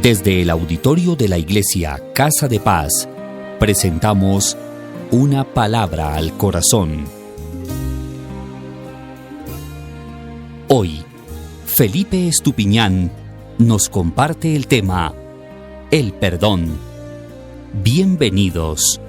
Desde el auditorio de la Iglesia Casa de Paz, presentamos Una Palabra al Corazón. Hoy, Felipe Estupiñán nos comparte el tema El perdón. Bienvenidos.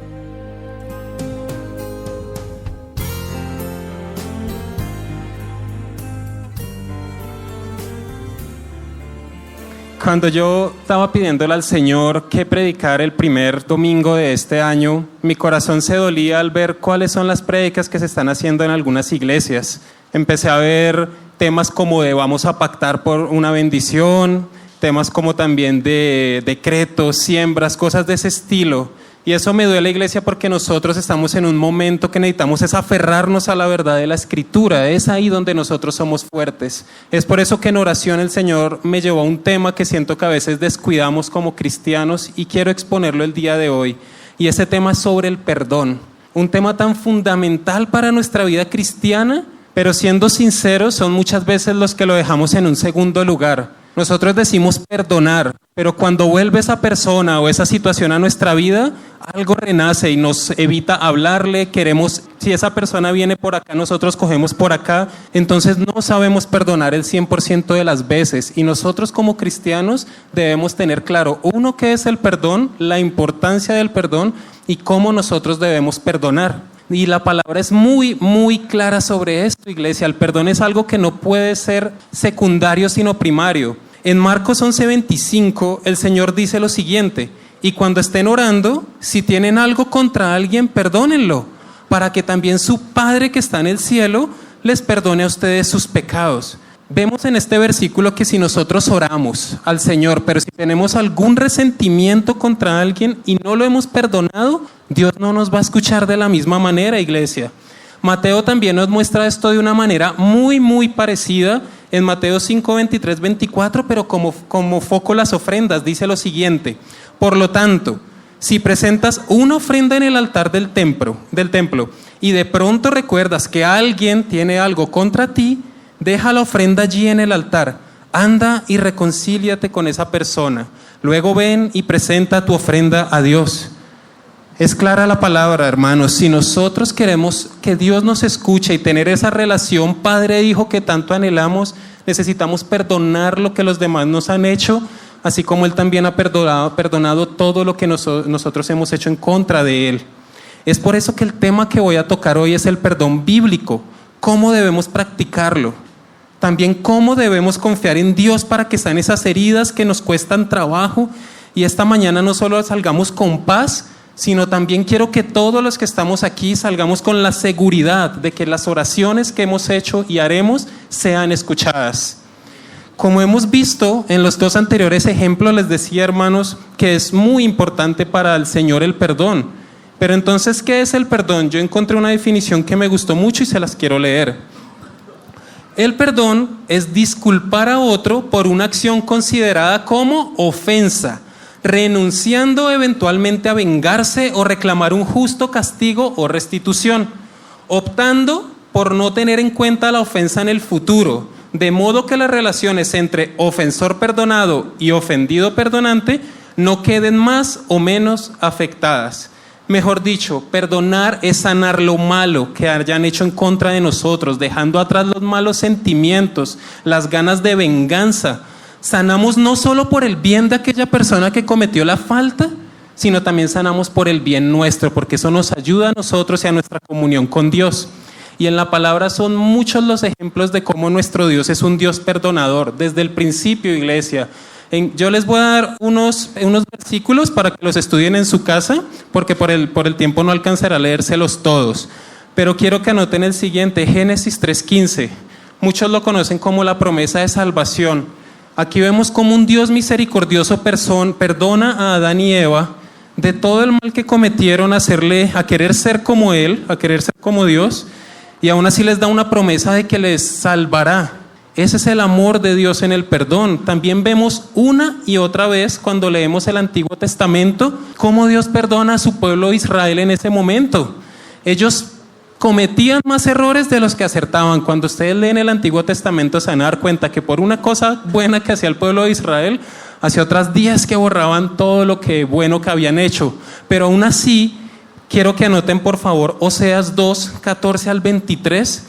Cuando yo estaba pidiéndole al Señor que predicara el primer domingo de este año, mi corazón se dolía al ver cuáles son las prédicas que se están haciendo en algunas iglesias. Empecé a ver temas como de vamos a pactar por una bendición, temas como también de decretos, siembras, cosas de ese estilo. Y eso me duele, iglesia, porque nosotros estamos en un momento que necesitamos es aferrarnos a la verdad de la Escritura. Es ahí donde nosotros somos fuertes. Es por eso que en oración el Señor me llevó a un tema que siento que a veces descuidamos como cristianos y quiero exponerlo el día de hoy. Y ese tema es sobre el perdón. Un tema tan fundamental para nuestra vida cristiana, pero siendo sinceros, son muchas veces los que lo dejamos en un segundo lugar. Nosotros decimos perdonar, pero cuando vuelve esa persona o esa situación a nuestra vida, algo renace y nos evita hablarle, queremos, si esa persona viene por acá, nosotros cogemos por acá, entonces no sabemos perdonar el 100% de las veces. Y nosotros como cristianos debemos tener claro, uno, qué es el perdón, la importancia del perdón y cómo nosotros debemos perdonar. Y la palabra es muy, muy clara sobre esto, iglesia. El perdón es algo que no puede ser secundario, sino primario. En Marcos 11:25, el Señor dice lo siguiente: y cuando estén orando, si tienen algo contra alguien, perdónenlo, para que también su Padre que está en el cielo les perdone a ustedes sus pecados. Vemos en este versículo que si nosotros oramos al Señor, pero si tenemos algún resentimiento contra alguien y no lo hemos perdonado, Dios no nos va a escuchar de la misma manera, iglesia. Mateo también nos muestra esto de una manera muy, muy parecida. En Mateo 5, 23, 24, pero como foco las ofrendas, dice lo siguiente: por lo tanto, si presentas una ofrenda en el altar del templo y de pronto recuerdas que alguien tiene algo contra ti, deja la ofrenda allí en el altar, anda y reconcíliate con esa persona, luego ven y presenta tu ofrenda a Dios. Es clara la palabra, hermanos. Si nosotros queremos que Dios nos escuche y tener esa relación padre-hijo que tanto anhelamos, necesitamos perdonar lo que los demás nos han hecho, así como Él también ha perdonado todo lo que nosotros hemos hecho en contra de Él. Es por eso que el tema que voy a tocar hoy es el perdón bíblico. ¿Cómo debemos practicarlo? También cómo debemos confiar en Dios para que sanen esas heridas que nos cuestan trabajo. Y esta mañana no solo salgamos con paz, sino también quiero que todos los que estamos aquí salgamos con la seguridad de que las oraciones que hemos hecho y haremos sean escuchadas. Como hemos visto en los dos anteriores ejemplos, les decía, hermanos, que es muy importante para el Señor el perdón. Pero entonces, ¿qué es el perdón? Yo encontré una definición que me gustó mucho y se las quiero leer. El perdón es disculpar a otro por una acción considerada como ofensa, renunciando eventualmente a vengarse o reclamar un justo castigo o restitución, optando por no tener en cuenta la ofensa en el futuro, de modo que las relaciones entre ofensor perdonado y ofendido perdonante no queden más o menos afectadas. Mejor dicho, perdonar es sanar lo malo que hayan hecho en contra de nosotros, dejando atrás los malos sentimientos, las ganas de venganza. Sanamos no solo por el bien de aquella persona que cometió la falta, sino también sanamos por el bien nuestro, porque eso nos ayuda a nosotros y a nuestra comunión con Dios. Y en la palabra son muchos los ejemplos de cómo nuestro Dios es un Dios perdonador, desde el principio, iglesia. Yo les voy a dar unos versículos para que los estudien en su casa, porque por el tiempo no alcanzará a leérselos todos. Pero quiero que anoten el siguiente, Génesis 3:15. Muchos lo conocen como la promesa de salvación. Aquí vemos cómo un Dios misericordioso perdona a Adán y Eva de todo el mal que cometieron a querer ser como Él, a querer ser como Dios, y aún así les da una promesa de que les salvará. Ese es el amor de Dios en el perdón. También vemos una y otra vez cuando leemos el Antiguo Testamento cómo Dios perdona a su pueblo Israel en ese momento. Ellos cometían más errores de los que acertaban. Cuando ustedes leen el Antiguo Testamento se van a dar cuenta que por una cosa buena que hacía el pueblo de Israel, Hacia otras 10 que borraban todo lo que bueno que habían hecho. Pero aún así, quiero que anoten por favor Oseas 2, 14 al 23.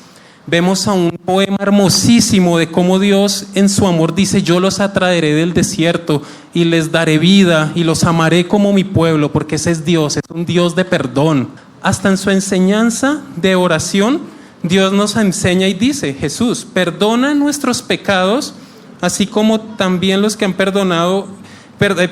Vemos a un poema hermosísimo de cómo Dios en su amor dice: yo los atraeré del desierto y les daré vida y los amaré como mi pueblo, porque ese es Dios, es un Dios de perdón. Hasta en su enseñanza de oración, Dios nos enseña y dice: Jesús, perdona nuestros pecados, así como también los que han perdonado,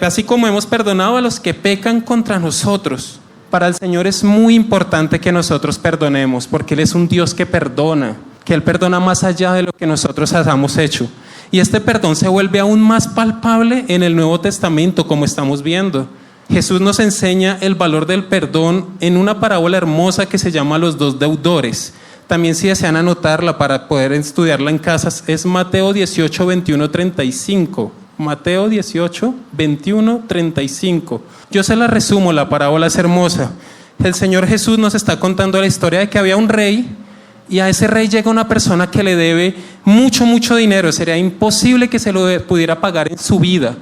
así como hemos perdonado a los que pecan contra nosotros. Para el Señor es muy importante que nosotros perdonemos, porque Él es un Dios que perdona, que Él perdona más allá de lo que nosotros hayamos hecho. Y este perdón se vuelve aún más palpable en el Nuevo Testamento, como estamos viendo. Jesús nos enseña el valor del perdón en una parábola hermosa que se llama Los dos deudores. También, si desean anotarla para poder estudiarla en casas, es Mateo 18, 21, 35. Mateo 18, 21, 35. Yo se la resumo, la parábola es hermosa. El Señor Jesús nos está contando la historia de que había un rey, y a ese rey llega una persona que le debe mucho dinero. Sería imposible que se lo pudiera pagar en su vida.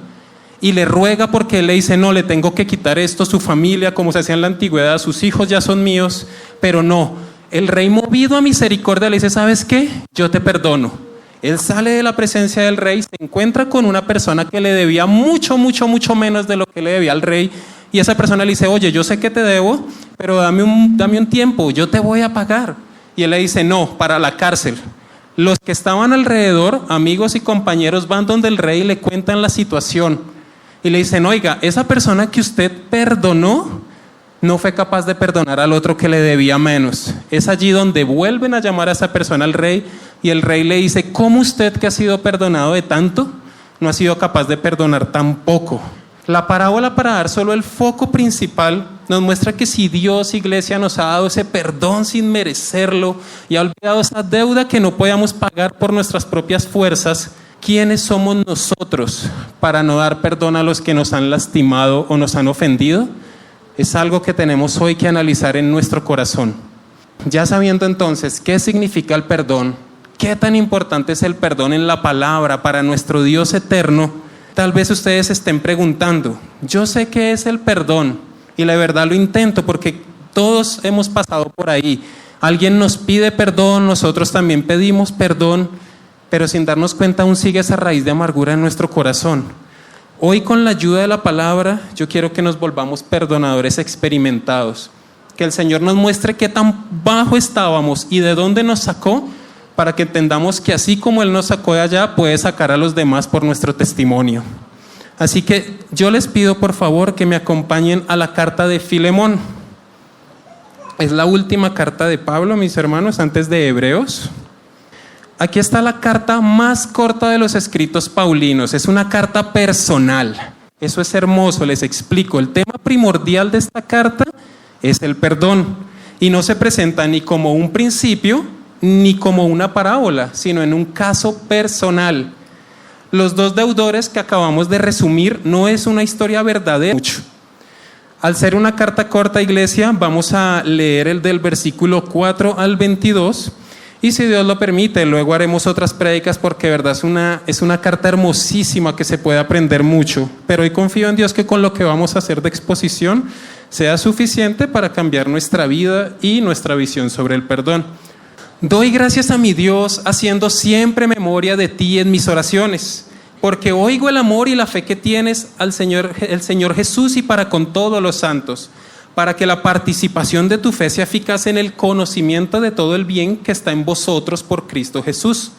Y le ruega, porque él le dice: no, le tengo que quitar esto, su familia, como se hacía en la antigüedad, sus hijos ya son míos. Pero no. El rey, movido a misericordia, le dice: ¿sabes qué? Yo te perdono. Él sale de la presencia del rey, se encuentra con una persona que le debía mucho menos de lo que le debía al rey, y esa persona le dice: oye, yo sé que te debo, pero dame un tiempo, yo te voy a pagar. Y él le dice: no, para la cárcel. Los que estaban alrededor, amigos y compañeros, van donde el rey y le cuentan la situación, y le dicen: oiga, esa persona que usted perdonó no fue capaz de perdonar al otro que le debía menos. Es allí donde vuelven a llamar a esa persona al rey, y el rey le dice: ¿cómo usted, que ha sido perdonado de tanto, no ha sido capaz de perdonar tan poco? La parábola, para dar solo el foco principal, nos muestra que si Dios, iglesia, nos ha dado ese perdón sin merecerlo y ha olvidado esa deuda que no podíamos pagar por nuestras propias fuerzas, ¿quiénes somos nosotros para no dar perdón a los que nos han lastimado o nos han ofendido? Es algo que tenemos hoy que analizar en nuestro corazón. Ya sabiendo entonces qué significa el perdón, qué tan importante es el perdón en la palabra para nuestro Dios eterno, tal vez ustedes estén preguntando: yo sé qué es el perdón, y la verdad lo intento porque todos hemos pasado por ahí. Alguien nos pide perdón, nosotros también pedimos perdón, pero sin darnos cuenta aún sigue esa raíz de amargura en nuestro corazón. Hoy, con la ayuda de la palabra, yo quiero que nos volvamos perdonadores experimentados. Que el Señor nos muestre qué tan bajo estábamos y de dónde nos sacó, para que entendamos que así como Él nos sacó de allá, puede sacar a los demás por nuestro testimonio. Así que yo les pido por favor que me acompañen a la carta de Filemón. Es la última carta de Pablo, mis hermanos, antes de Hebreos. Aquí está la carta más corta de los escritos paulinos. Es una carta personal. Eso es hermoso, les explico. El tema primordial de esta carta es el perdón. Y no se presenta ni como un principio, ni como una parábola, sino en un caso personal. Los dos deudores que acabamos de resumir no es una historia verdadera. Al ser una carta corta, iglesia, vamos a leer el del versículo 4 al 22. Y si Dios lo permite, luego haremos otras prédicas, porque de verdad es una carta hermosísima que se puede aprender mucho. Pero hoy confío en Dios que con lo que vamos a hacer de exposición sea suficiente para cambiar nuestra vida y nuestra visión sobre el perdón. Doy gracias a mi Dios, haciendo siempre memoria de ti en mis oraciones, porque oigo el amor y la fe que tienes al Señor, el Señor Jesús, y para con todos los santos, para que la participación de tu fe sea eficaz en el conocimiento de todo el bien que está en vosotros por Cristo Jesús.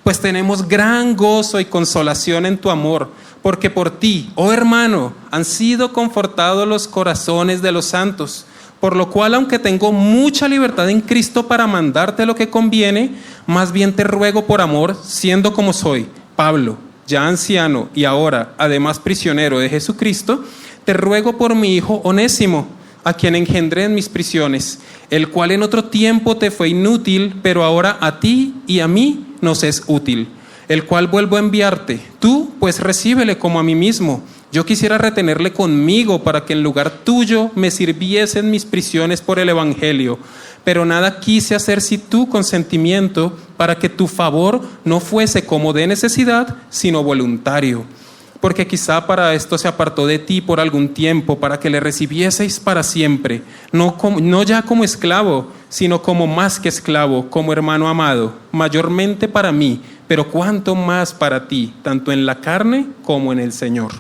Pues tenemos gran gozo y consolación en tu amor, porque por ti, oh hermano, han sido confortados los corazones de los santos. Por lo cual, aunque tengo mucha libertad en Cristo para mandarte lo que conviene, más bien te ruego por amor, siendo como soy, Pablo, ya anciano y ahora además prisionero de Jesucristo, te ruego por mi hijo Onésimo, a quien engendré en mis prisiones, el cual en otro tiempo te fue inútil, pero ahora a ti y a mí nos es útil, el cual vuelvo a enviarte. Tú pues recíbele como a mí mismo. Yo quisiera retenerle conmigo, para que en lugar tuyo me sirviese en mis prisiones por el evangelio, pero nada quise hacer sin tu consentimiento, para que tu favor no fuese como de necesidad, sino voluntario. porque quizá para esto se apartó de ti por algún tiempo, para que le recibieseis para siempre, no ya como esclavo, sino como más que esclavo, como hermano amado, mayormente para mí, pero cuánto más para ti, tanto en la carne como en el Señor.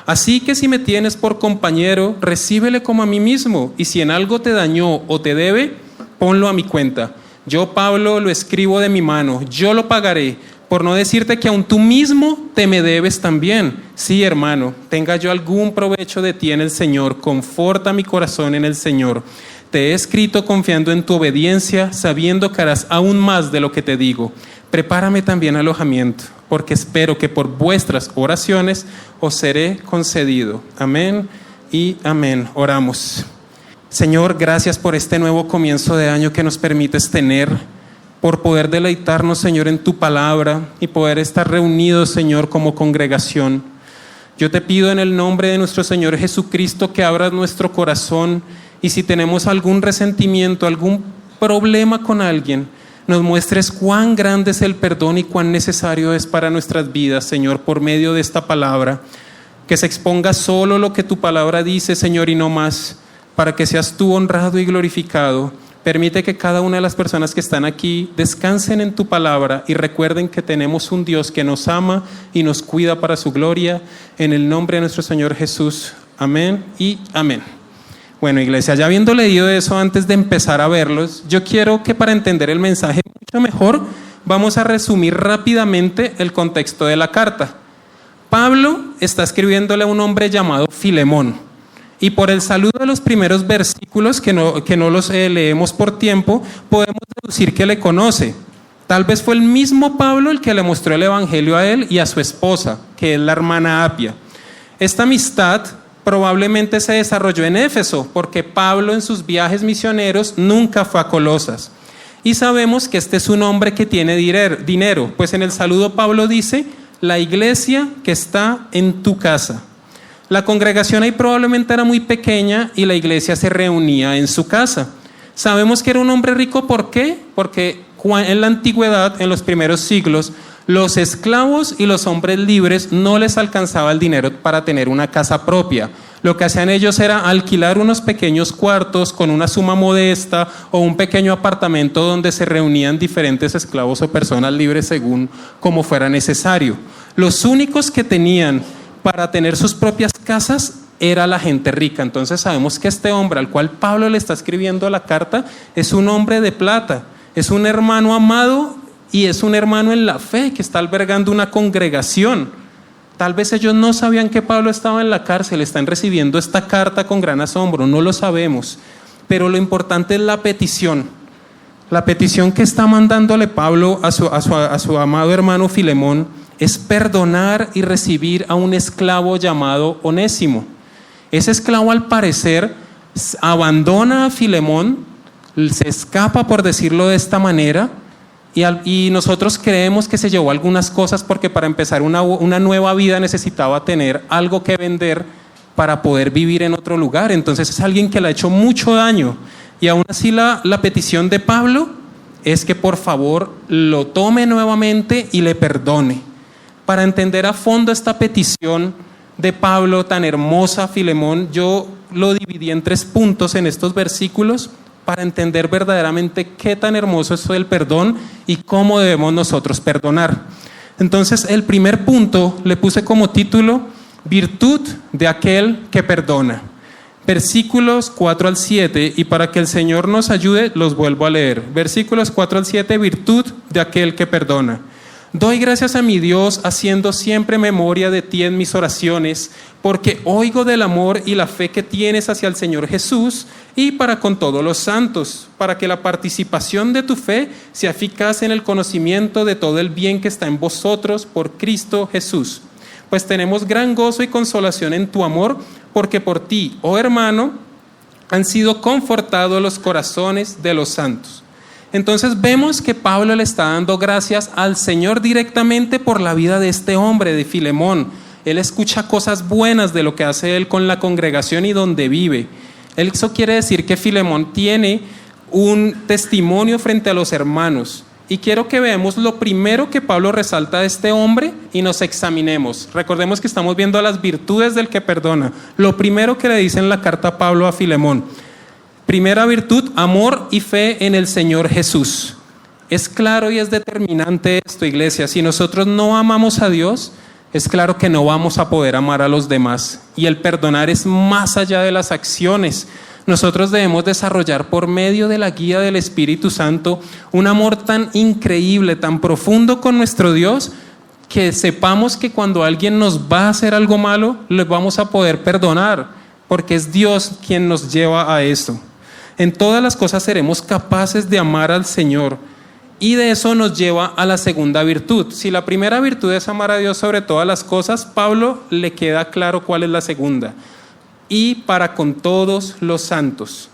Así que si me tienes por compañero, recíbele como a mí mismo, y si en algo te dañó o te debe, ponlo a mi cuenta. Yo, Pablo, lo escribo de mi mano, yo lo pagaré, por no decirte que aún tú mismo te me debes también. Sí, hermano, tenga yo algún provecho de ti en el Señor, conforta mi corazón en el Señor. Te he escrito confiando en tu obediencia, sabiendo que harás aún más de lo que te digo. Prepárame también alojamiento, porque espero que por vuestras oraciones os seré concedido. Amén y amén. Oramos. Señor, gracias por este nuevo comienzo de año que nos permites tener, por poder deleitarnos, Señor, en tu palabra y poder estar reunidos, Señor, como congregación. Yo te pido en el nombre de nuestro Señor Jesucristo que abras nuestro corazón, y si tenemos algún resentimiento, algún problema con alguien, nos muestres cuán grande es el perdón y cuán necesario es para nuestras vidas, Señor, por medio de esta palabra. Que se exponga solo lo que tu palabra dice, Señor, y no más, para que seas tú honrado y glorificado. Permite que cada una de las personas que están aquí descansen en tu palabra y recuerden que tenemos un Dios que nos ama y nos cuida para su gloria. En el nombre de nuestro Señor Jesús. Amén y amén. Bueno, iglesia, ya habiendo leído eso antes de empezar a verlos, yo quiero que para entender el mensaje mucho mejor, vamos a resumir rápidamente el contexto de la carta. Pablo está escribiéndole a un hombre llamado Filemón. Y por el saludo de los primeros versículos, que no los leemos por tiempo, podemos deducir que le conoce. Tal vez fue el mismo Pablo el que le mostró el evangelio a él y a su esposa, que es la hermana Apia. Esta amistad probablemente se desarrolló en Éfeso, porque Pablo en sus viajes misioneros nunca fue a Colosas. Y sabemos que este es un hombre que tiene dinero, pues en el saludo Pablo dice, la iglesia que está en tu casa. La congregación ahí probablemente era muy pequeña y la iglesia se reunía en su casa. Sabemos que era un hombre rico, ¿por qué? Porque en la antigüedad, en los primeros siglos, los esclavos y los hombres libres no les alcanzaba el dinero para tener una casa propia. Lo que hacían ellos era alquilar unos pequeños cuartos con una suma modesta o un pequeño apartamento donde se reunían diferentes esclavos o personas libres según como fuera necesario. Los únicos que tenían para tener sus propias casas era la gente rica. Entonces sabemos que este hombre al cual Pablo le está escribiendo la carta es un hombre de plata, es un hermano amado y es un hermano en la fe que está albergando una congregación. Tal vez ellos no sabían que Pablo estaba en la cárcel, están recibiendo esta carta con gran asombro, no lo sabemos, pero lo importante es la petición que está mandándole Pablo a su amado hermano Filemón, es perdonar y recibir a un esclavo llamado Onésimo. Ese esclavo al parecer abandona a Filemón, se escapa por decirlo de esta manera, y nosotros creemos que se llevó algunas cosas porque para empezar una nueva vida necesitaba tener algo que vender para poder vivir en otro lugar. Entonces es alguien que le ha hecho mucho daño, y aún así la petición de Pablo es que por favor lo tome nuevamente y le perdone. Para entender a fondo esta petición de Pablo tan hermosa a Filemón, yo lo dividí en 3 puntos en estos versículos para entender verdaderamente qué tan hermoso es el perdón y cómo debemos nosotros perdonar. Entonces, el primer punto le puse como título, virtud de aquel que perdona. Versículos 4 al 7, y para que el Señor nos ayude, los vuelvo a leer. Versículos 4 al 7, virtud de aquel que perdona. Doy gracias a mi Dios, haciendo siempre memoria de ti en mis oraciones, porque oigo del amor y la fe que tienes hacia el Señor Jesús y para con todos los santos, para que la participación de tu fe sea eficaz en el conocimiento de todo el bien que está en vosotros por Cristo Jesús. Pues tenemos gran gozo y consolación en tu amor, porque por ti, oh hermano, han sido confortados los corazones de los santos. Entonces vemos que Pablo le está dando gracias al Señor directamente por la vida de este hombre, de Filemón. Él escucha cosas buenas de lo que hace él con la congregación y donde vive. Eso quiere decir que Filemón tiene un testimonio frente a los hermanos. Y quiero que veamos lo primero que Pablo resalta de este hombre y nos examinemos. Recordemos que estamos viendo las virtudes del que perdona. Lo primero que le dice en la carta Pablo a Filemón. Primera virtud, amor y fe en el Señor Jesús. Es claro y es determinante esto, iglesia. Si nosotros no amamos a Dios, es claro que no vamos a poder amar a los demás. Y el perdonar es más allá de las acciones. Nosotros debemos desarrollar por medio de la guía del Espíritu Santo un amor tan increíble, tan profundo con nuestro Dios, que sepamos que cuando alguien nos va a hacer algo malo, le vamos a poder perdonar, porque es Dios quien nos lleva a eso. En todas las cosas seremos capaces de amar al Señor, y de eso nos lleva a la segunda virtud. Si la primera virtud es amar a Dios sobre todas las cosas, Pablo le queda claro cuál es la segunda. Y para con todos los santos.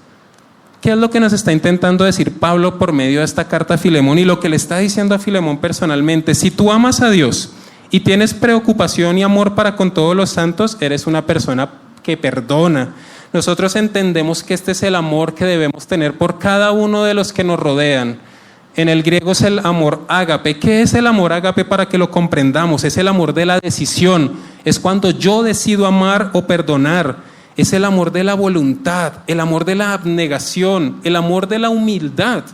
¿Qué es lo que nos está intentando decir Pablo por medio de esta carta a Filemón y lo que le está diciendo a Filemón personalmente? Si tú amas a Dios y tienes preocupación y amor para con todos los santos, eres una persona que perdona. Nosotros entendemos que este es el amor que debemos tener por cada uno de los que nos rodean. En el griego es el amor ágape. ¿Qué es el amor ágape para que lo comprendamos? Es el amor de la decisión. Es cuando yo decido amar o perdonar. Es el amor de la voluntad, el amor de la abnegación, el amor de la humildad.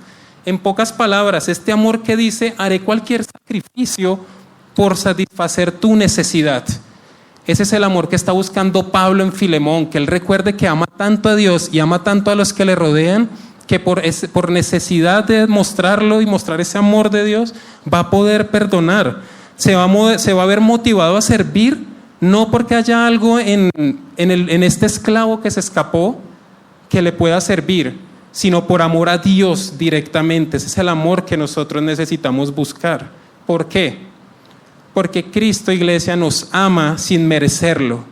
En pocas palabras, este amor que dice, haré cualquier sacrificio por satisfacer tu necesidad. Ese es el amor que está buscando Pablo en Filemón, que él recuerde que ama tanto a Dios y ama tanto a los que le rodean, que por necesidad de mostrarlo y mostrar ese amor de Dios, va a poder perdonar. Se va a ver motivado a servir, no porque haya algo en este esclavo que se escapó que le pueda servir, sino por amor a Dios directamente. Ese es el amor que nosotros necesitamos buscar. ¿Por qué? Porque Cristo, iglesia, nos ama sin merecerlo.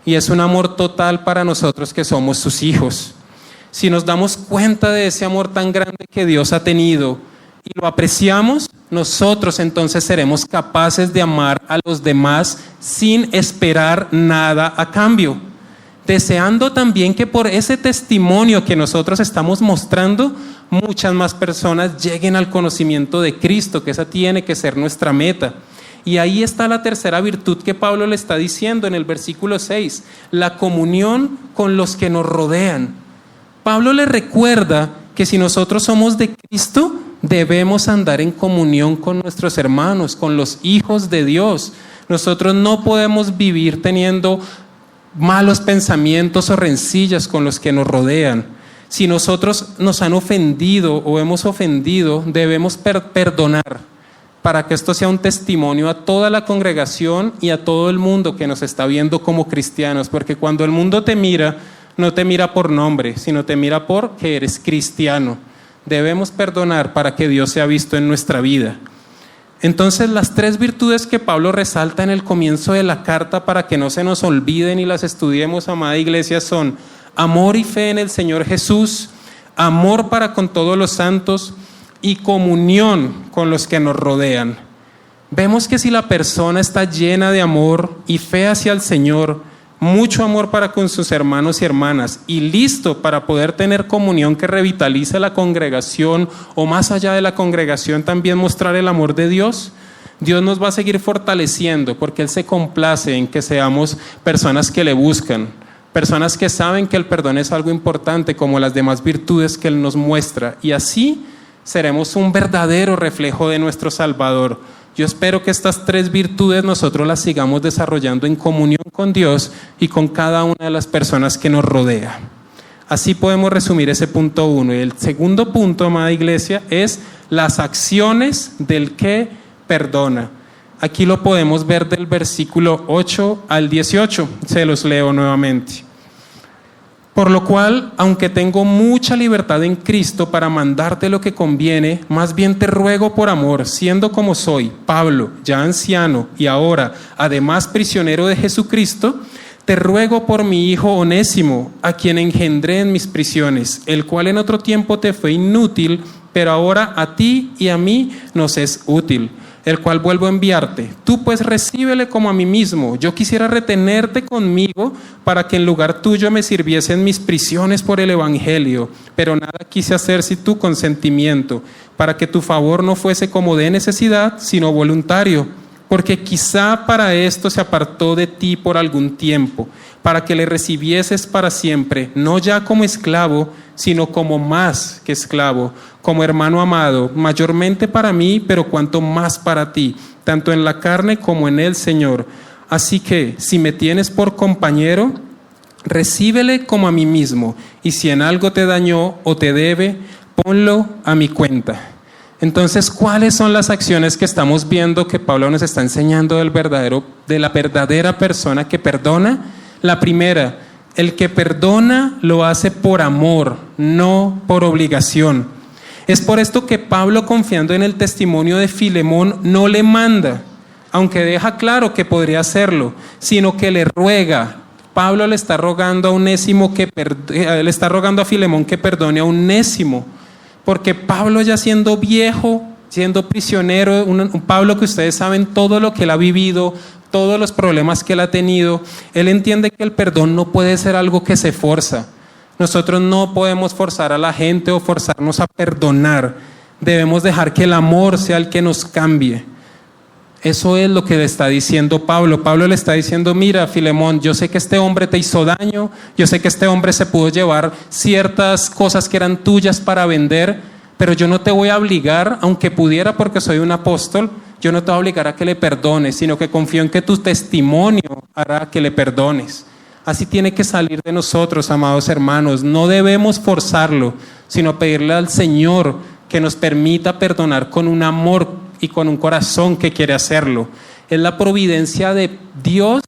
Y es un amor total para nosotros que somos sus hijos. Si nos damos cuenta de ese amor tan grande que Dios ha tenido y lo apreciamos, nosotros entonces seremos capaces de amar a los demás sin esperar nada a cambio, deseando también que por ese testimonio que nosotros estamos mostrando, muchas más personas lleguen al conocimiento de Cristo, que esa tiene que ser nuestra meta. Y ahí está la tercera virtud que Pablo le está diciendo en el versículo 6, la comunión con los que nos rodean. Pablo le recuerda que si nosotros somos de Cristo, debemos andar en comunión con nuestros hermanos, con los hijos de Dios. Nosotros no podemos vivir teniendo malos pensamientos o rencillas con los que nos rodean. Si nosotros nos han ofendido o hemos ofendido, debemos perdonar para que esto sea un testimonio a toda la congregación y a todo el mundo que nos está viendo como cristianos, porque cuando el mundo te mira, no te mira por nombre, sino te mira por que eres cristiano. Debemos perdonar para que Dios sea visto en nuestra vida. Entonces, las tres virtudes que Pablo resalta en el comienzo de la carta para que no se nos olviden y las estudiemos, amada iglesia, son amor y fe en el Señor Jesús, amor para con todos los santos y comunión con los que nos rodean. Vemos que si la persona está llena de amor y fe hacia el Señor, mucho amor para con sus hermanos y hermanas y listo para poder tener comunión que revitalice la congregación o más allá de la congregación también mostrar el amor de Dios, Dios nos va a seguir fortaleciendo porque Él se complace en que seamos personas que le buscan, personas que saben que el perdón es algo importante como las demás virtudes que Él nos muestra, y así seremos un verdadero reflejo de nuestro Salvador. Yo espero que estas tres virtudes nosotros las sigamos desarrollando en comunión con Dios y con cada una de las personas que nos rodea. Así podemos resumir ese punto 1. Y el segundo punto, amada iglesia, es las acciones del que perdona. Aquí lo podemos ver del versículo 8 al 18. Se los leo nuevamente. Por lo cual, aunque tengo mucha libertad en Cristo para mandarte lo que conviene, más bien te ruego por amor, siendo como soy, Pablo, ya anciano y ahora, además prisionero de Jesucristo, te ruego por mi hijo Onésimo, a quien engendré en mis prisiones, el cual en otro tiempo te fue inútil, pero ahora a ti y a mí nos es útil. el cual vuelvo a enviarte. Tú pues recíbele como a mí mismo. Yo quisiera retenerte conmigo para que en lugar tuyo me sirviesen mis prisiones por el evangelio, pero nada quise hacer sin tu consentimiento, para que tu favor no fuese como de necesidad, sino voluntario, porque quizá para esto se apartó de ti por algún tiempo, para que le recibieses para siempre, no ya como esclavo, sino como más que esclavo, como hermano amado, mayormente para mí, pero cuanto más para ti, tanto en la carne como en el Señor. Así que, si me tienes por compañero, recíbele como a mí mismo, y si en algo te dañó o te debe, ponlo a mi cuenta. Entonces, ¿cuáles son las acciones que estamos viendo que Pablo nos está enseñando de la verdadera persona que perdona? La primera, el que perdona lo hace por amor, no por obligación. Es por esto que Pablo, confiando en el testimonio de Filemón, no le manda, aunque deja claro que podría hacerlo, sino que le ruega. Pablo le está rogando a Filemón que perdone a Onésimo, porque Pablo, ya siendo viejo, siendo prisionero, un Pablo que ustedes saben todo lo que él ha vivido, todos los problemas que él ha tenido, él entiende que el perdón no puede ser algo que se forza. Nosotros no podemos forzar a la gente o forzarnos a perdonar. Debemos dejar que el amor sea el que nos cambie. Eso es lo que le está diciendo Pablo. Pablo le está diciendo: mira, Filemón, yo sé que este hombre te hizo daño, yo sé que este hombre se pudo llevar ciertas cosas que eran tuyas para vender, pero yo no te voy a obligar, aunque pudiera porque soy un apóstol, yo no te voy a obligar a que le perdones, sino que confío en que tu testimonio hará que le perdones. Así tiene que salir de nosotros, amados hermanos. No debemos forzarlo, sino pedirle al Señor que nos permita perdonar con un amor y con un corazón que quiere hacerlo. Es la providencia de Dios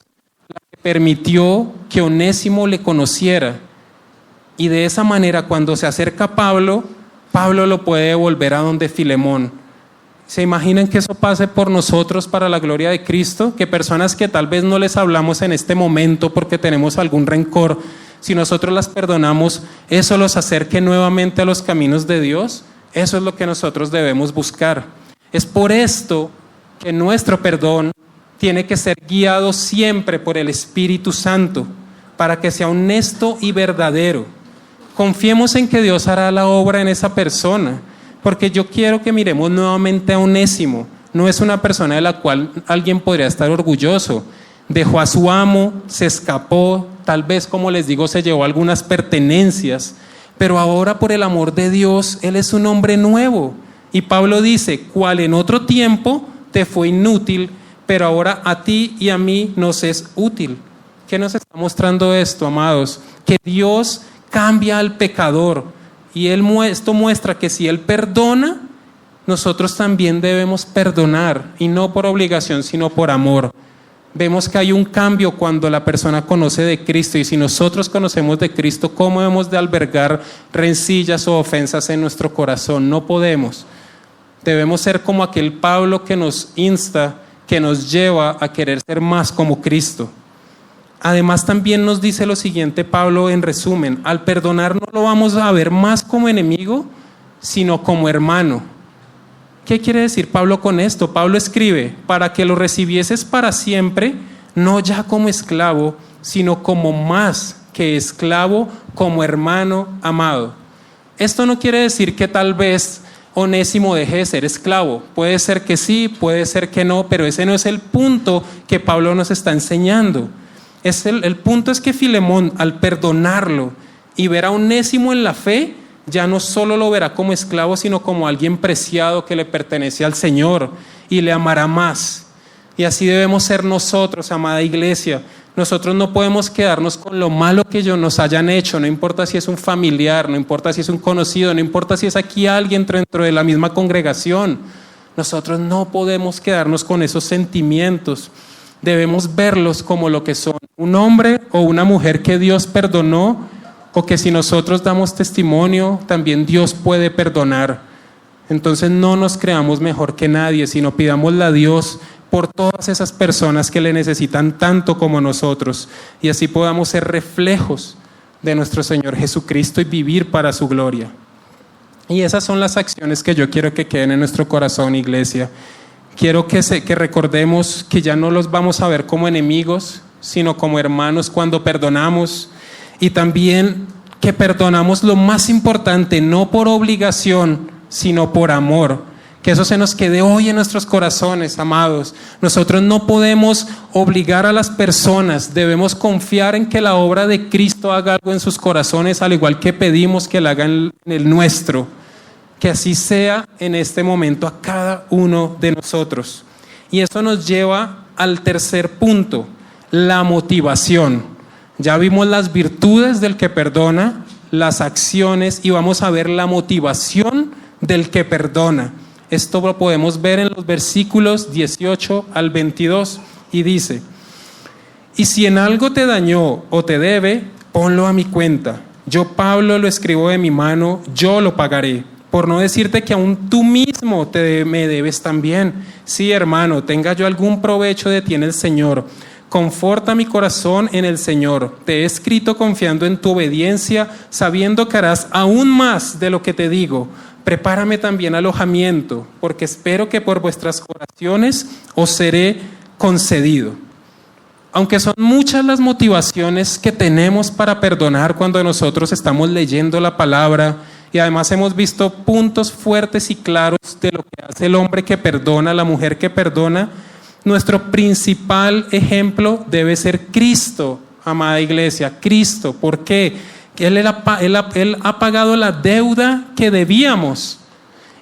la que permitió que Onésimo le conociera. Y de esa manera, cuando se acerca Pablo, Pablo lo puede devolver a donde Filemón. ¿Se imaginan que eso pase por nosotros para la gloria de Cristo? Que personas que tal vez no les hablamos en este momento porque tenemos algún rencor, si nosotros las perdonamos, eso los acerque nuevamente a los caminos de Dios. Eso es lo que nosotros debemos buscar. Es por esto que nuestro perdón tiene que ser guiado siempre por el Espíritu Santo, para que sea honesto y verdadero. Confiemos en que Dios hará la obra en esa persona, porque yo quiero que miremos nuevamente a Onésimo. No es una persona de la cual alguien podría estar orgulloso. Dejó a su amo, se escapó, tal vez, como les digo, se llevó algunas pertenencias, pero ahora, por el amor de Dios, él es un hombre nuevo. Y Pablo dice: cual en otro tiempo te fue inútil, pero ahora a ti y a mí nos es útil. ¿Qué nos está mostrando esto, amados? Que Dios cambia al pecador. Y esto muestra que si Él perdona, nosotros también debemos perdonar, y no por obligación, sino por amor. Vemos que hay un cambio cuando la persona conoce de Cristo, y si nosotros conocemos de Cristo, ¿cómo hemos de albergar rencillas o ofensas en nuestro corazón? No podemos. Debemos ser como aquel Pablo que nos insta, que nos lleva a querer ser más como Cristo. Además, también nos dice lo siguiente Pablo en resumen: al perdonar no lo vamos a ver más como enemigo, sino como hermano. ¿Qué quiere decir Pablo con esto? Pablo escribe: para que lo recibieses para siempre, no ya como esclavo, sino como más que esclavo, como hermano amado. Esto no quiere decir que tal vez Onésimo deje de ser esclavo. Puede ser que sí, puede ser que no, pero ese no es el punto que Pablo nos está enseñando. El punto es que Filemón, al perdonarlo y ver a Onésimo en la fe, ya no solo lo verá como esclavo, sino como alguien preciado que le pertenece al Señor, y le amará más. Y así debemos ser nosotros, amada iglesia. Nosotros no podemos quedarnos con lo malo que ellos nos hayan hecho, no importa si es un familiar, no importa si es un conocido, no importa si es aquí alguien dentro de la misma congregación. Nosotros no podemos quedarnos con esos sentimientos. Debemos verlos como lo que son: un hombre o una mujer que Dios perdonó, o que si nosotros damos testimonio, también Dios puede perdonar. Entonces no nos creamos mejor que nadie, sino pidámosle a Dios por todas esas personas que le necesitan tanto como nosotros, y así podamos ser reflejos de nuestro Señor Jesucristo y vivir para su gloria. Y esas son las acciones que yo quiero que queden en nuestro corazón, iglesia. quiero que recordemos que ya no los vamos a ver como enemigos, sino como hermanos cuando perdonamos. Y también que perdonamos lo más importante, no por obligación, sino por amor. Que eso se nos quede hoy en nuestros corazones, amados. Nosotros no podemos obligar a las personas, debemos confiar en que la obra de Cristo haga algo en sus corazones, al igual que pedimos que la haga en el nuestro. Que así sea en este momento a cada uno de nosotros. Y eso nos lleva al tercer punto, la motivación. Ya vimos las virtudes del que perdona, las acciones, y vamos a ver la motivación del que perdona. Esto lo podemos ver en los versículos 18 al 22 y dice: y si en algo te dañó o te debe, ponlo a mi cuenta. Yo, Pablo, lo escribo de mi mano, yo lo pagaré. Por no decirte que aún tú mismo me debes también. Sí, hermano, tenga yo algún provecho de ti en el Señor. Conforta mi corazón en el Señor. Te he escrito confiando en tu obediencia, sabiendo que harás aún más de lo que te digo. Prepárame también alojamiento, porque espero que por vuestras oraciones os seré concedido. Aunque son muchas las motivaciones que tenemos para perdonar cuando nosotros estamos leyendo la palabra, y además hemos visto puntos fuertes y claros de lo que hace el hombre que perdona, la mujer que perdona, nuestro principal ejemplo debe ser Cristo, amada iglesia, Cristo. ¿Por qué? Él ha pagado la deuda que debíamos.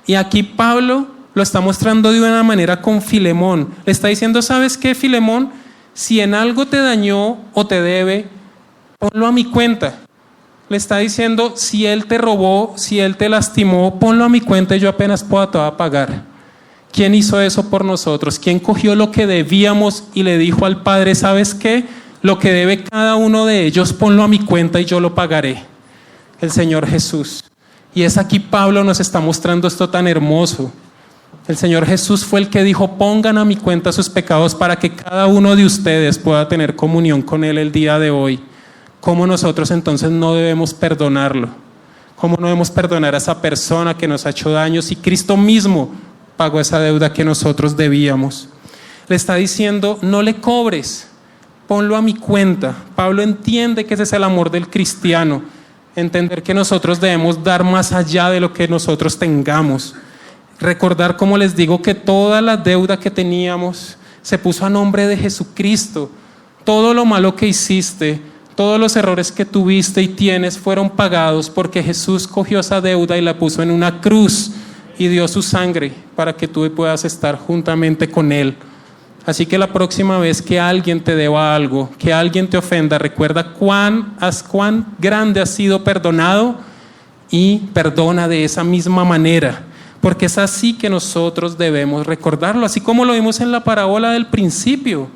Y aquí Pablo lo está mostrando de una manera con Filemón. Le está diciendo: ¿sabes qué, Filemón? Si en algo te dañó o te debe, ponlo a mi cuenta. Le está diciendo: si él te robó, si él te lastimó, ponlo a mi cuenta y yo apenas pueda te voy a pagar. ¿Quién hizo eso por nosotros? ¿Quién cogió lo que debíamos y le dijo al Padre: ¿sabes qué? Lo que debe cada uno de ellos, ponlo a mi cuenta y yo lo pagaré. El Señor Jesús. Y es aquí Pablo nos está mostrando esto tan hermoso. El Señor Jesús fue el que dijo: pongan a mi cuenta sus pecados para que cada uno de ustedes pueda tener comunión con Él el día de hoy. ¿Cómo nosotros entonces no debemos perdonarlo? ¿Cómo no debemos perdonar a esa persona que nos ha hecho daño si Cristo mismo pagó esa deuda que nosotros debíamos? Le está diciendo: no le cobres, ponlo a mi cuenta. Pablo entiende que ese es el amor del cristiano, entender que nosotros debemos dar más allá de lo que nosotros tengamos. Recordar, como les digo, que toda la deuda que teníamos se puso a nombre de Jesucristo. Todo lo malo que hiciste, todos los errores que tuviste y tienes fueron pagados porque Jesús cogió esa deuda y la puso en una cruz y dio su sangre para que tú puedas estar juntamente con Él. Así que la próxima vez que alguien te deba algo, que alguien te ofenda, recuerda cuán grande has sido perdonado y perdona de esa misma manera, porque es así que nosotros debemos recordarlo, así como lo vimos en la parábola del principio.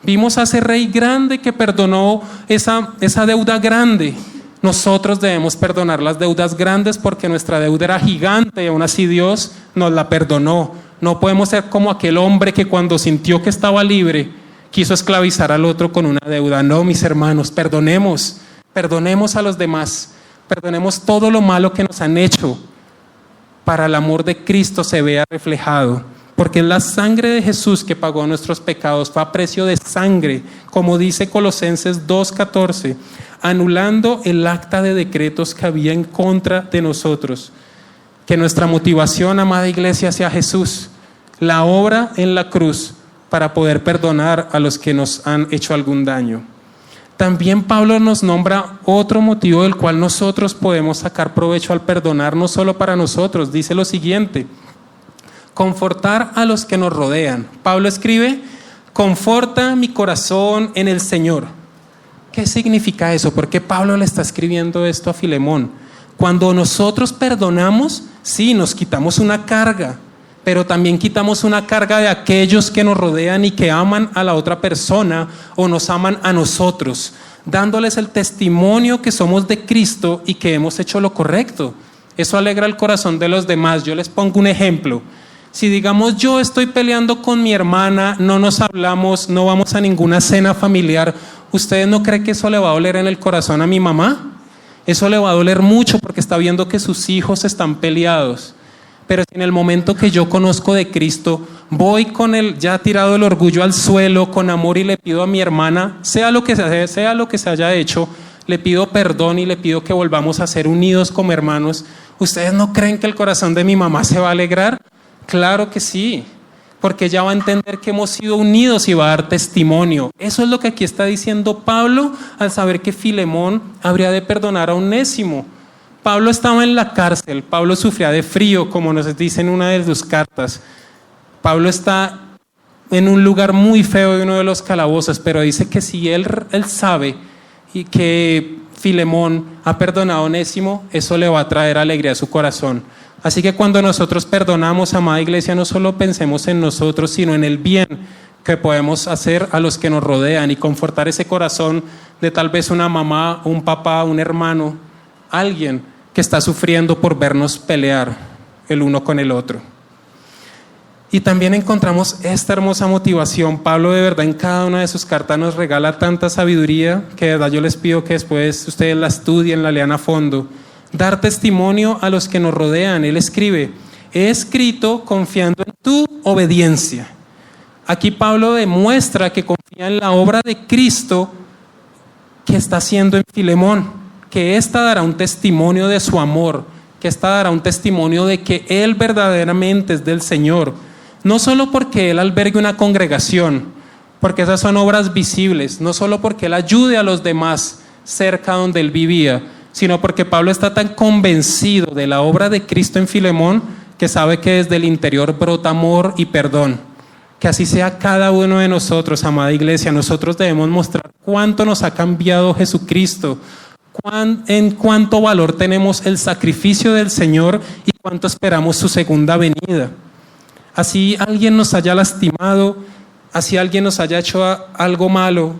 Vimos a ese rey grande que perdonó esa deuda grande. Nosotros debemos perdonar las deudas grandes porque nuestra deuda era gigante y aún así Dios nos la perdonó. No podemos ser como aquel hombre que cuando sintió que estaba libre quiso esclavizar al otro con una deuda. No, mis hermanos, perdonemos a los demás, perdonemos todo lo malo que nos han hecho para el amor de Cristo se vea reflejado. Porque es la sangre de Jesús que pagó nuestros pecados, fue a precio de sangre, como dice Colosenses 2:14, anulando el acta de decretos que había en contra de nosotros. Que nuestra motivación, amada iglesia, sea Jesús, la obra en la cruz para poder perdonar a los que nos han hecho algún daño. También Pablo nos nombra otro motivo del cual nosotros podemos sacar provecho al perdonar, no solo para nosotros. Dice lo siguiente: confortar a los que nos rodean. Pablo escribe: conforta mi corazón en el Señor. ¿Qué significa eso? ¿Por qué Pablo le está escribiendo esto a Filemón? Cuando nosotros perdonamos, sí, nos quitamos una carga, pero también quitamos una carga de aquellos que nos rodean y que aman a la otra persona o nos aman a nosotros, dándoles el testimonio que somos de Cristo y que hemos hecho lo correcto. Eso alegra el corazón de los demás. Yo les pongo un ejemplo. Si digamos yo estoy peleando con mi hermana, no nos hablamos, no vamos a ninguna cena familiar, ¿ustedes no creen que eso le va a doler en el corazón a mi mamá? Eso le va a doler mucho porque está viendo que sus hijos están peleados. Pero si en el momento que yo conozco de Cristo voy con el ya tirado el orgullo al suelo con amor y le pido a mi hermana, sea lo que se haya hecho, le pido perdón y le pido que volvamos a ser unidos como hermanos. ¿Ustedes no creen que el corazón de mi mamá se va a alegrar? Claro que sí, porque ella va a entender que hemos sido unidos y va a dar testimonio. Eso es lo que aquí está diciendo Pablo al saber que Filemón habría de perdonar a Onésimo. Pablo estaba en la cárcel, Pablo sufría de frío, como nos dice en una de sus cartas. Pablo está en un lugar muy feo de uno de los calabozos, pero dice que si él sabe y que Filemón ha perdonado a Onésimo, eso le va a traer alegría a su corazón. Así que cuando nosotros perdonamos, amada iglesia, no solo pensemos en nosotros, sino en el bien que podemos hacer a los que nos rodean y confortar ese corazón de tal vez una mamá, un papá, un hermano, alguien que está sufriendo por vernos pelear el uno con el otro. Y también encontramos esta hermosa motivación. Pablo de verdad en cada una de sus cartas nos regala tanta sabiduría que de verdad yo les pido que después ustedes la estudien, la lean a fondo. Dar testimonio a los que nos rodean. Él escribe: he escrito confiando en tu obediencia. Aquí Pablo demuestra que confía en la obra de Cristo que está haciendo en Filemón, que ésta dará un testimonio de su amor, que ésta dará un testimonio de que él verdaderamente es del Señor. No solo porque él albergue una congregación, porque esas son obras visibles, no solo porque él ayude a los demás cerca donde él vivía, sino porque Pablo está tan convencido de la obra de Cristo en Filemón que sabe que desde el interior brota amor y perdón. Que así sea cada uno de nosotros, amada iglesia. Nosotros debemos mostrar cuánto nos ha cambiado Jesucristo, en cuánto valor tenemos el sacrificio del Señor y cuánto esperamos su segunda venida. Así alguien nos haya lastimado, así alguien nos haya hecho algo malo,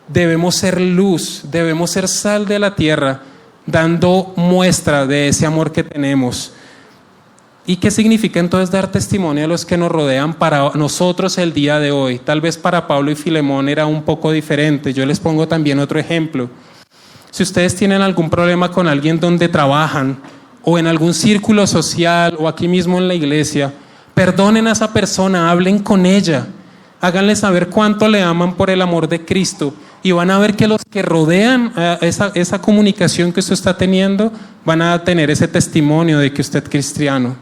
debemos ser luz, debemos ser sal de la tierra, dando muestra de ese amor que tenemos. ¿Y qué significa entonces dar testimonio a los que nos rodean para nosotros el día de hoy? Tal vez para Pablo y Filemón era un poco diferente. Yo les pongo también otro ejemplo. Si ustedes tienen algún problema con alguien donde trabajan, o en algún círculo social, o aquí mismo en la iglesia, perdonen a esa persona, hablen con ella, háganle saber cuánto le aman por el amor de Cristo, y van a ver que los que rodean esa comunicación que usted está teniendo van a tener ese testimonio de que usted es cristiano.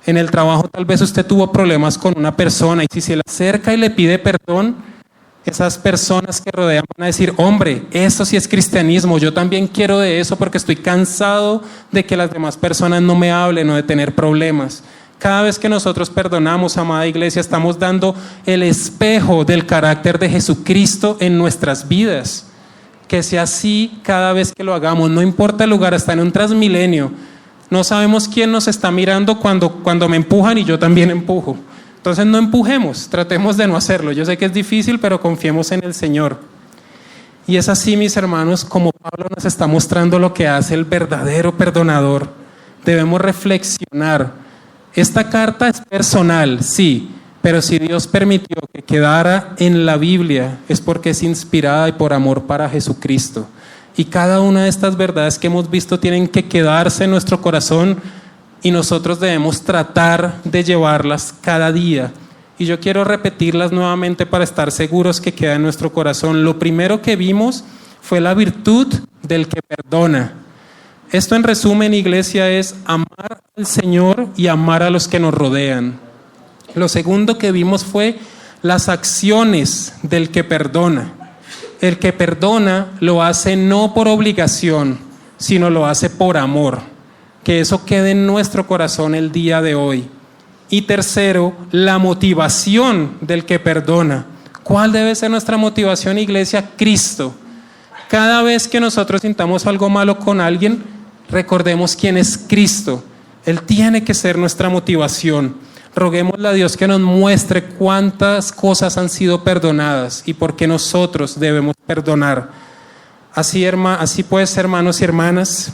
En el trabajo tal vez usted tuvo problemas con una persona y si se le acerca y le pide perdón, esas personas que rodean van a decir: hombre, eso sí es cristianismo, yo también quiero de eso porque estoy cansado de que las demás personas no me hablen o de tener problemas. Cada vez que nosotros perdonamos, amada iglesia, estamos dando el espejo del carácter de Jesucristo en nuestras vidas. Que sea así cada vez que lo hagamos, no importa el lugar, hasta en un Transmilenio. No sabemos quién nos está mirando cuando me empujan y yo también empujo. Entonces no empujemos, tratemos de no hacerlo. Yo sé que es difícil, pero confiemos en el Señor. Y es así, mis hermanos, como Pablo nos está mostrando lo que hace el verdadero perdonador. Debemos reflexionar. Esta carta es personal, sí, pero si Dios permitió que quedara en la Biblia es porque es inspirada y por amor para Jesucristo. Y cada una de estas verdades que hemos visto tienen que quedarse en nuestro corazón y nosotros debemos tratar de llevarlas cada día. Y yo quiero repetirlas nuevamente para estar seguros que queda en nuestro corazón. Lo primero que vimos fue la virtud del que perdona. Esto en resumen, iglesia, es amar al Señor y amar a los que nos rodean. Lo segundo que vimos fue las acciones del que perdona. El que perdona lo hace no por obligación, sino lo hace por amor. Que eso quede en nuestro corazón el día de hoy. Y tercero, la motivación del que perdona. ¿Cuál debe ser nuestra motivación, iglesia? Cristo. Cada vez que nosotros sintamos algo malo con alguien, recordemos quién es Cristo. Él tiene que ser nuestra motivación. Roguémosle a Dios que nos muestre cuántas cosas han sido perdonadas y por qué nosotros debemos perdonar. Así pues, hermanos y hermanas,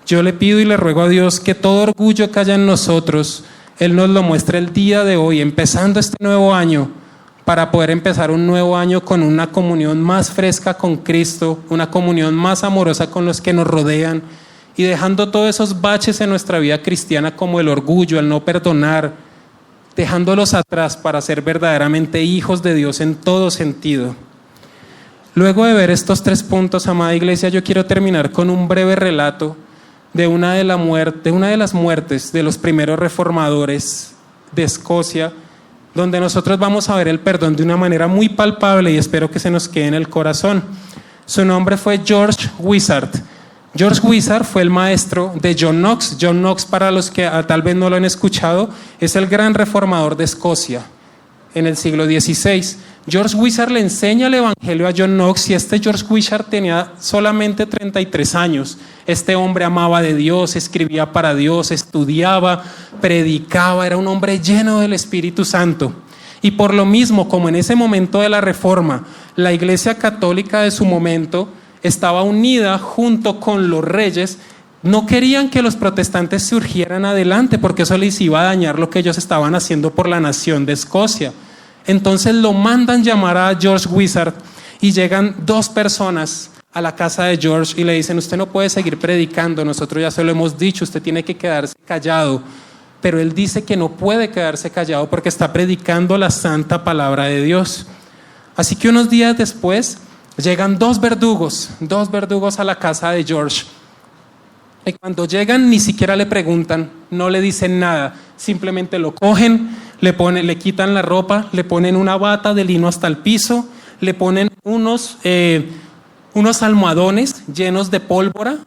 yo le pido y le ruego a Dios que todo orgullo que haya en nosotros, Él nos lo muestre el día de hoy, empezando este nuevo año, para poder empezar un nuevo año con una comunión más fresca con Cristo, una comunión más amorosa con los que nos rodean, y dejando todos esos baches en nuestra vida cristiana como el orgullo, el no perdonar, dejándolos atrás para ser verdaderamente hijos de Dios en todo sentido. Luego de ver estos 3 puntos, amada iglesia, yo quiero terminar con un breve relato de una de las muertes de los primeros reformadores de Escocia, donde nosotros vamos a ver el perdón de una manera muy palpable y espero que se nos quede en el corazón. Su nombre fue George Wishart. George Wishart fue el maestro de John Knox. John Knox, para los que tal vez no lo han escuchado, es el gran reformador de Escocia en el siglo XVI. George Wishart le enseña el evangelio a John Knox y este George Wishart tenía solamente 33 años. Este hombre amaba de Dios, escribía para Dios, estudiaba, predicaba, era un hombre lleno del Espíritu Santo. Y por lo mismo, como en ese momento de la Reforma, la Iglesia Católica de su momento estaba unida junto con los reyes, no querían que los protestantes surgieran adelante porque eso les iba a dañar lo que ellos estaban haciendo por la nación de Escocia. Entonces lo mandan llamar a George Wishart y llegan 2 personas a la casa de George y le dicen: usted no puede seguir predicando, nosotros ya se lo hemos dicho, usted tiene que quedarse callado. Pero él dice que no puede quedarse callado porque está predicando la santa palabra de Dios. Así que unos días después llegan 2 verdugos a la casa de George. Y cuando llegan ni siquiera le preguntan, no le dicen nada, simplemente lo cogen, le quitan la ropa, le ponen una bata de lino hasta el piso, le ponen unos almohadones llenos de pólvora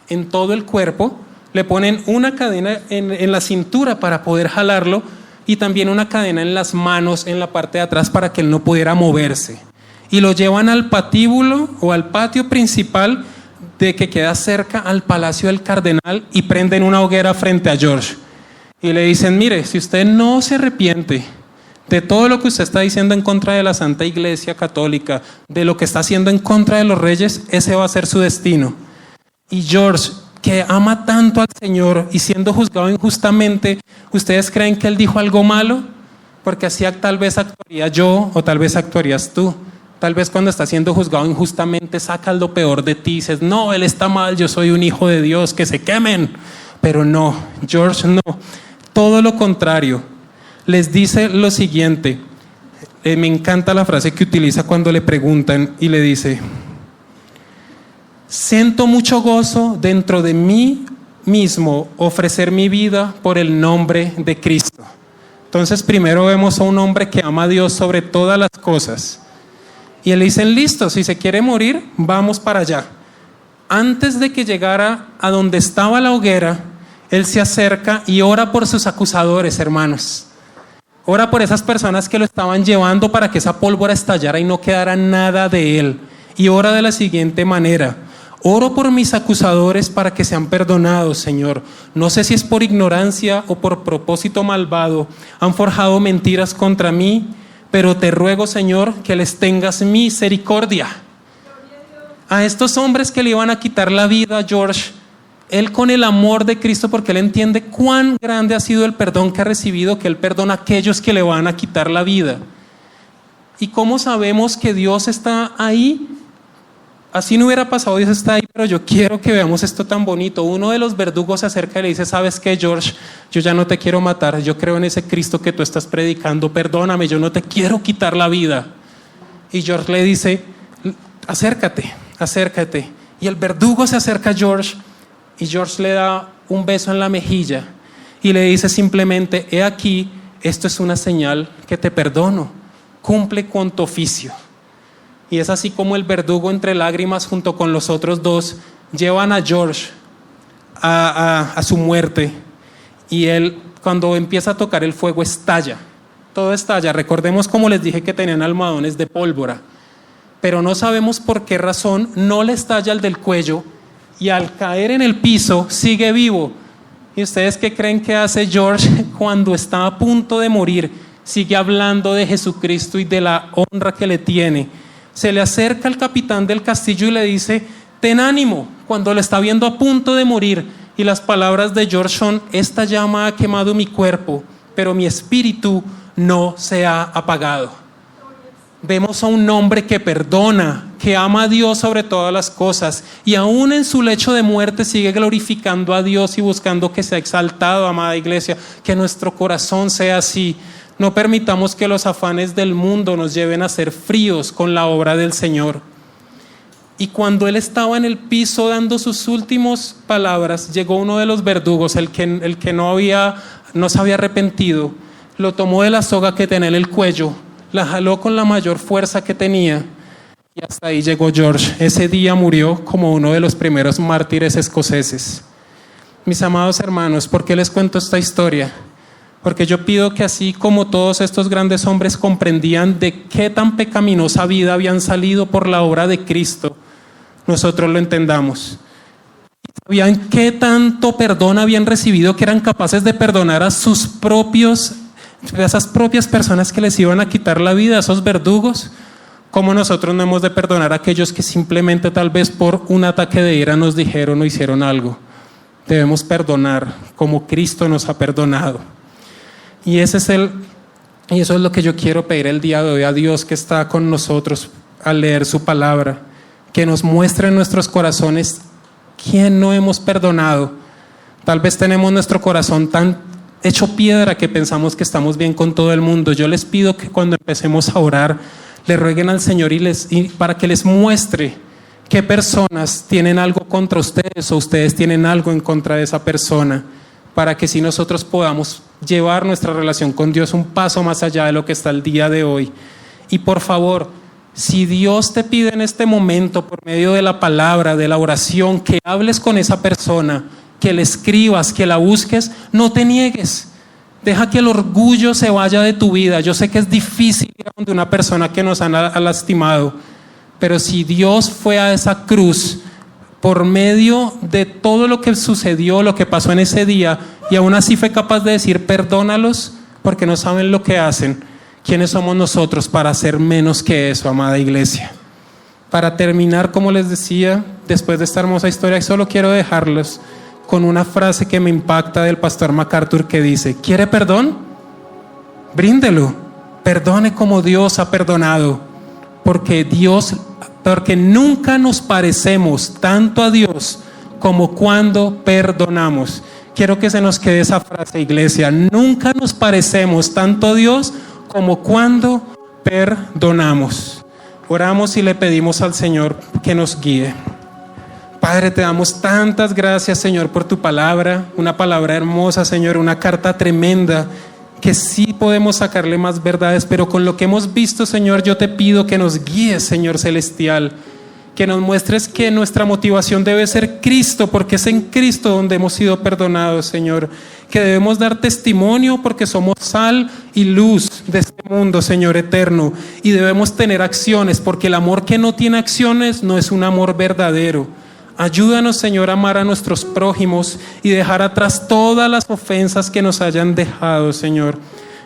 en todo el cuerpo, le ponen una cadena en la cintura para poder jalarlo y también una cadena en las manos en la parte de atrás para que él no pudiera moverse. Y lo llevan al patíbulo o al patio principal de que queda cerca al Palacio del Cardenal y prenden una hoguera frente a George. Y le dicen: mire, si usted no se arrepiente de todo lo que usted está diciendo en contra de la Santa Iglesia Católica, de lo que está haciendo en contra de los reyes, ese va a ser su destino. Y George, que ama tanto al Señor y siendo juzgado injustamente, ¿ustedes creen que él dijo algo malo? Porque así tal vez actuaría yo o tal vez actuarías tú. Tal vez cuando estás siendo juzgado injustamente sacas lo peor de ti y dices: no, él está mal, yo soy un hijo de Dios, que se quemen. Pero no, George no, todo lo contrario. Les dice lo siguiente, me encanta la frase que utiliza cuando le preguntan y le dice: siento mucho gozo dentro de mí mismo ofrecer mi vida por el nombre de Cristo. Entonces primero vemos a un hombre que ama a Dios sobre todas las cosas. Y le dicen: listo, si se quiere morir, vamos para allá. Antes de que llegara a donde estaba la hoguera, él se acerca y ora por sus acusadores, hermanos. Ora por esas personas que lo estaban llevando para que esa pólvora estallara y no quedara nada de él. Y ora de la siguiente manera: oro por mis acusadores para que sean perdonados, Señor. No sé si es por ignorancia o por propósito malvado. Han forjado mentiras contra mí, pero te ruego, Señor, que les tengas misericordia. A estos hombres que le iban a quitar la vida a George, él con el amor de Cristo, porque él entiende cuán grande ha sido el perdón que ha recibido, que él perdona a aquellos que le van a quitar la vida. ¿Y cómo sabemos que Dios está ahí? Así no hubiera pasado, Dios está ahí, pero yo quiero que veamos esto tan bonito. Uno de los verdugos se acerca y le dice: ¿sabes qué, George? Yo ya no te quiero matar, yo creo en ese Cristo que tú estás predicando, perdóname, yo no te quiero quitar la vida. Y George le dice: acércate. Y el verdugo se acerca a George y George le da un beso en la mejilla y le dice simplemente: he aquí, esto es una señal que te perdono, cumple con tu oficio. Y es así como el verdugo, entre lágrimas, junto con los otros 2, llevan a George a su muerte. Y él, cuando empieza a tocar el fuego, estalla. Todo estalla. Recordemos, como les dije, que tenían almohadones de pólvora. Pero no sabemos por qué razón no le estalla el del cuello. Y al caer en el piso, sigue vivo. ¿Y ustedes qué creen que hace George cuando está a punto de morir? Sigue hablando de Jesucristo y de la honra que le tiene. Se le acerca al capitán del castillo y le dice: ten ánimo, cuando le está viendo a punto de morir. Y las palabras de George son: esta llama ha quemado mi cuerpo, pero mi espíritu no se ha apagado. Vemos a un hombre que perdona, que ama a Dios sobre todas las cosas, y aún en su lecho de muerte sigue glorificando a Dios y buscando que sea exaltado, amada iglesia, que nuestro corazón sea así. No permitamos que los afanes del mundo nos lleven a ser fríos con la obra del Señor. Y cuando él estaba en el piso dando sus últimas palabras, llegó uno de los verdugos, el que no se había arrepentido, lo tomó de la soga que tenía en el cuello, la jaló con la mayor fuerza que tenía, y hasta ahí llegó George. Ese día murió como uno de los primeros mártires escoceses. Mis amados hermanos, ¿por qué les cuento esta historia? Porque yo pido que así como todos estos grandes hombres comprendían de qué tan pecaminosa vida habían salido por la obra de Cristo, nosotros lo entendamos. Sabían qué tanto perdón habían recibido que eran capaces de perdonar a esas propias personas que les iban a quitar la vida, a esos verdugos. Como nosotros no hemos de perdonar a aquellos que simplemente tal vez por un ataque de ira nos dijeron o hicieron algo. Debemos perdonar como Cristo nos ha perdonado. Y eso es lo que yo quiero pedir el día de hoy a Dios que está con nosotros al leer su palabra, que nos muestre en nuestros corazones quién no hemos perdonado. Tal vez tenemos nuestro corazón tan hecho piedra que pensamos que estamos bien con todo el mundo. Yo les pido que cuando empecemos a orar, le rueguen al Señor y para que les muestre qué personas tienen algo contra ustedes o ustedes tienen algo en contra de esa persona, para que si nosotros podamos llevar nuestra relación con Dios un paso más allá de lo que está el día de hoy. Y por favor, si Dios te pide en este momento, por medio de la palabra, de la oración, que hables con esa persona, que le escribas, que la busques, no te niegues. Deja que el orgullo se vaya de tu vida. Yo sé que es difícil ir donde una persona que nos ha lastimado, pero si Dios fue a esa cruz por medio de todo lo que sucedió, lo que pasó en ese día, y aún así fue capaz de decir perdónalos porque no saben lo que hacen, ¿quiénes somos nosotros para hacer menos que eso, amada iglesia? Para terminar, como les decía, después de esta hermosa historia, solo quiero dejarlos con una frase que me impacta del pastor MacArthur, que dice: ¿quiere perdón? Bríndelo, perdone como Dios ha perdonado, porque nunca nos parecemos tanto a Dios como cuando perdonamos. Quiero que se nos quede esa frase, iglesia: nunca nos parecemos tanto a Dios como cuando perdonamos. Oramos y le pedimos al Señor que nos guíe. Padre, te damos tantas gracias, Señor, por tu palabra, una palabra hermosa, Señor, una carta tremenda, que sí podemos sacarle más verdades, pero con lo que hemos visto, Señor, yo te pido que nos guíes, Señor celestial, que nos muestres que nuestra motivación debe ser Cristo, porque es en Cristo donde hemos sido perdonados, Señor, que debemos dar testimonio porque somos sal y luz de este mundo, Señor eterno, y debemos tener acciones, porque el amor que no tiene acciones no es un amor verdadero. Ayúdanos, Señor, a amar a nuestros prójimos y dejar atrás todas las ofensas que nos hayan dejado, Señor.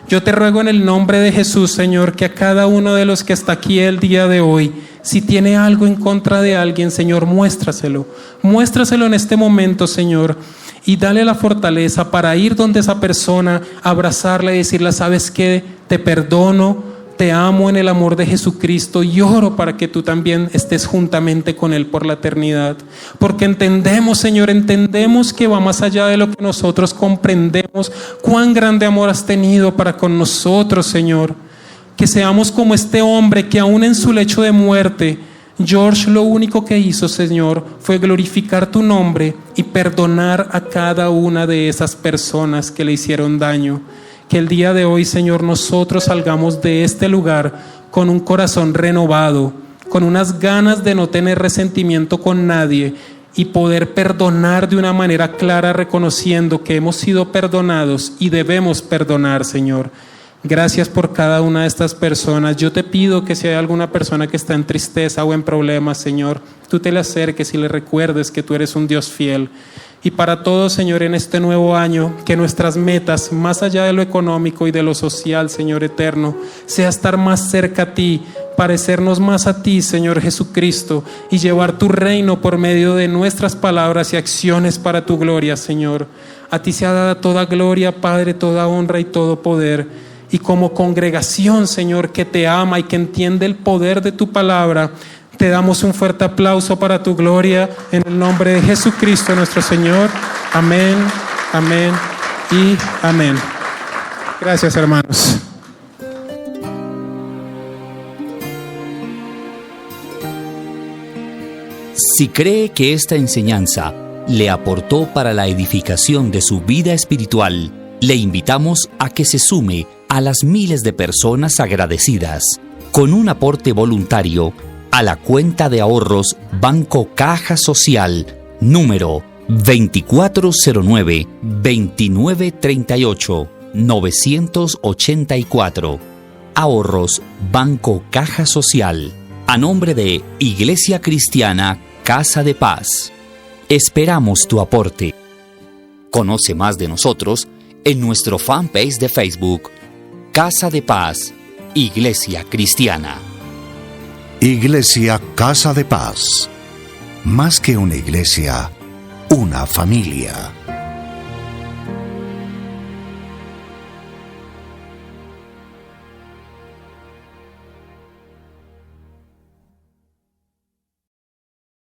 Yo te ruego en el nombre de Jesús, Señor, que a cada uno de los que está aquí el día de hoy, si tiene algo en contra de alguien, Señor, muéstraselo. Muéstraselo en este momento, Señor, y dale la fortaleza para ir donde esa persona, abrazarla y decirle: ¿sabes qué? Te perdono, te amo en el amor de Jesucristo y oro para que tú también estés juntamente con Él por la eternidad. Porque entendemos, Señor, entendemos que va más allá de lo que nosotros comprendemos. Cuán grande amor has tenido para con nosotros, Señor. Que seamos como este hombre que aún en su lecho de muerte, George lo único que hizo, Señor, fue glorificar tu nombre y perdonar a cada una de esas personas que le hicieron daño. Que el día de hoy, Señor, nosotros salgamos de este lugar con un corazón renovado, con unas ganas de no tener resentimiento con nadie y poder perdonar de una manera clara, reconociendo que hemos sido perdonados y debemos perdonar, Señor. Gracias por cada una de estas personas. Yo te pido que si hay alguna persona que está en tristeza o en problemas, Señor, tú te le acerques y le recuerdes que tú eres un Dios fiel. Y para todos, Señor, en este nuevo año, que nuestras metas, más allá de lo económico y de lo social, Señor eterno, sea estar más cerca a ti, parecernos más a ti, Señor Jesucristo, y llevar tu reino por medio de nuestras palabras y acciones para tu gloria, Señor. A ti sea dada toda gloria, Padre, toda honra y todo poder. Y como congregación, Señor, que te ama y que entiende el poder de tu palabra, te damos un fuerte aplauso para tu gloria en el nombre de Jesucristo nuestro Señor. Amén, amén y amén. Gracias, hermanos. Si cree que esta enseñanza le aportó para la edificación de su vida espiritual, le invitamos a que se sume a las miles de personas agradecidas con un aporte voluntario a la cuenta de ahorros Banco Caja Social, número 2409-2938-984. Ahorros Banco Caja Social, a nombre de Iglesia Cristiana Casa de Paz. Esperamos tu aporte. Conoce más de nosotros en nuestro fanpage de Facebook, Casa de Paz, Iglesia Cristiana. Iglesia Casa de Paz. Más que una iglesia, una familia.